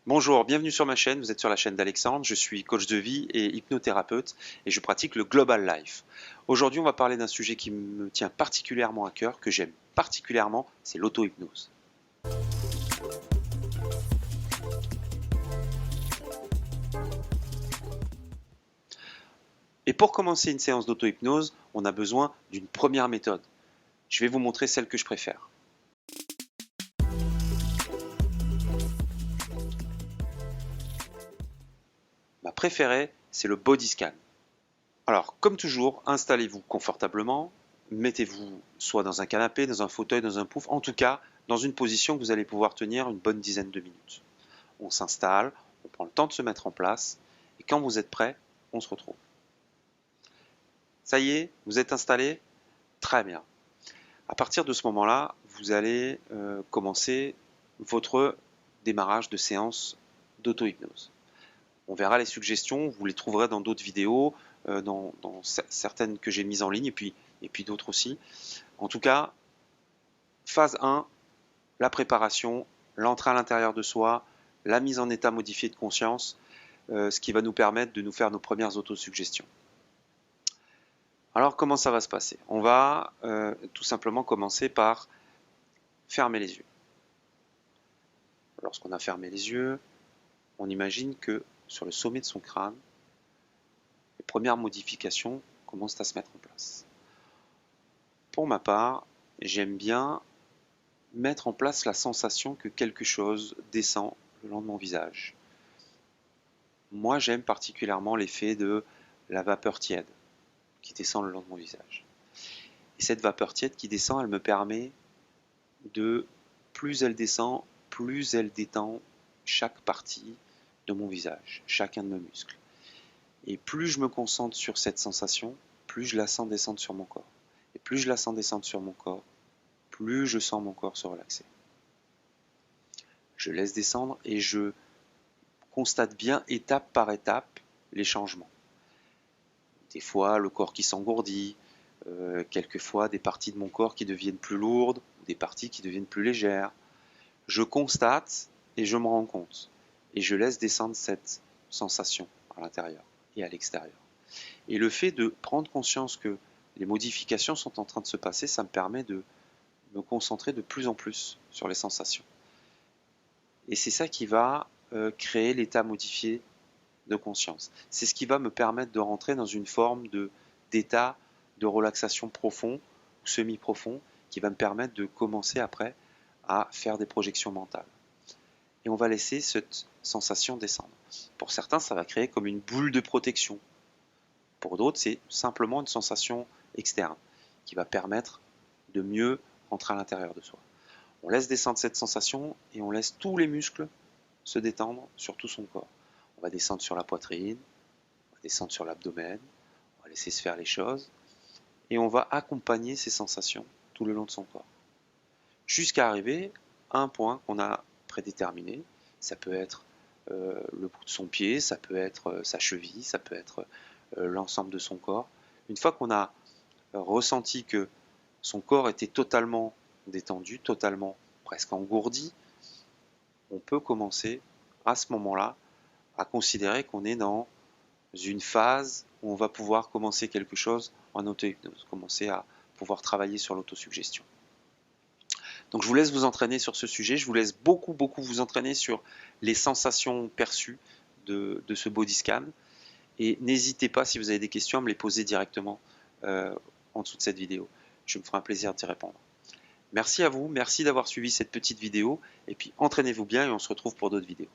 Bonjour, bienvenue sur ma chaîne, vous êtes sur la chaîne d'Alexandre, je suis coach de vie et hypnothérapeute et je pratique le Global Life. Aujourd'hui on va parler d'un sujet qui me tient particulièrement à cœur, que j'aime particulièrement, c'est l'auto-hypnose. Et pour commencer une séance d'auto-hypnose, on a besoin d'une première méthode. Je vais vous montrer celle que je préfère. Ma préférée, c'est le body scan. Alors, comme toujours, installez-vous confortablement, mettez-vous soit dans un canapé, dans un fauteuil, dans un pouf, en tout cas, dans une position que vous allez pouvoir tenir une bonne dizaine de minutes. On s'installe, on prend le temps de se mettre en place, et quand vous êtes prêt, on se retrouve. Ça y est, vous êtes installé? Très bien. À partir de ce moment-là, vous allez commencer votre démarrage de séance d'auto-hypnose. On verra les suggestions, vous les trouverez dans d'autres vidéos, dans certaines que j'ai mises en ligne, et puis d'autres aussi. En tout cas, phase 1, la préparation, l'entrée à l'intérieur de soi, la mise en état modifié de conscience, ce qui va nous permettre de nous faire nos premières autosuggestions. Alors comment ça va se passer? On va tout simplement commencer par fermer les yeux. Lorsqu'on a fermé les yeux, on imagine que sur le sommet de son crâne, les premières modifications commencent à se mettre en place. Pour ma part, j'aime bien mettre en place la sensation que quelque chose descend le long de mon visage. Moi, j'aime particulièrement l'effet de la vapeur tiède qui descend le long de mon visage. Et cette vapeur tiède qui descend, elle me permet de, plus elle descend, plus elle détend chaque partie de mon visage, chacun de mes muscles. Et plus je me concentre sur cette sensation, plus je la sens descendre sur mon corps. Et plus je la sens descendre sur mon corps, plus je sens mon corps se relaxer. Je laisse descendre et je constate bien étape par étape les changements. Des fois le corps qui s'engourdit, quelquefois des parties de mon corps qui deviennent plus lourdes, des parties qui deviennent plus légères. Je constate et je me rends compte. Et je laisse descendre cette sensation à l'intérieur et à l'extérieur. Et le fait de prendre conscience que les modifications sont en train de se passer, ça me permet de me concentrer de plus en plus sur les sensations. Et c'est ça qui va créer l'état modifié de conscience. C'est ce qui va me permettre de rentrer dans une forme d'état de relaxation profond ou semi-profond qui va me permettre de commencer après à faire des projections mentales. Et on va laisser cette sensation descendre. Pour certains, ça va créer comme une boule de protection. Pour d'autres, c'est simplement une sensation externe qui va permettre de mieux rentrer à l'intérieur de soi. On laisse descendre cette sensation et on laisse tous les muscles se détendre sur tout son corps. On va descendre sur la poitrine, on va descendre sur l'abdomen, on va laisser se faire les choses et on va accompagner ces sensations tout le long de son corps. Jusqu'à arriver à un point qu'on a prédéterminé. Ça peut être le bout de son pied, ça peut être sa cheville, ça peut être l'ensemble de son corps. Une fois qu'on a ressenti que son corps était totalement détendu, totalement presque engourdi, on peut commencer à ce moment-là à considérer qu'on est dans une phase où on va pouvoir commencer quelque chose en auto-hypnose, commencer à pouvoir travailler sur l'autosuggestion. Donc je vous laisse vous entraîner sur ce sujet, je vous laisse beaucoup vous entraîner sur les sensations perçues de ce body scan et n'hésitez pas si vous avez des questions à me les poser directement en dessous de cette vidéo. Je me ferai un plaisir d'y répondre. Merci à vous, merci d'avoir suivi cette petite vidéo et puis entraînez-vous bien et on se retrouve pour d'autres vidéos.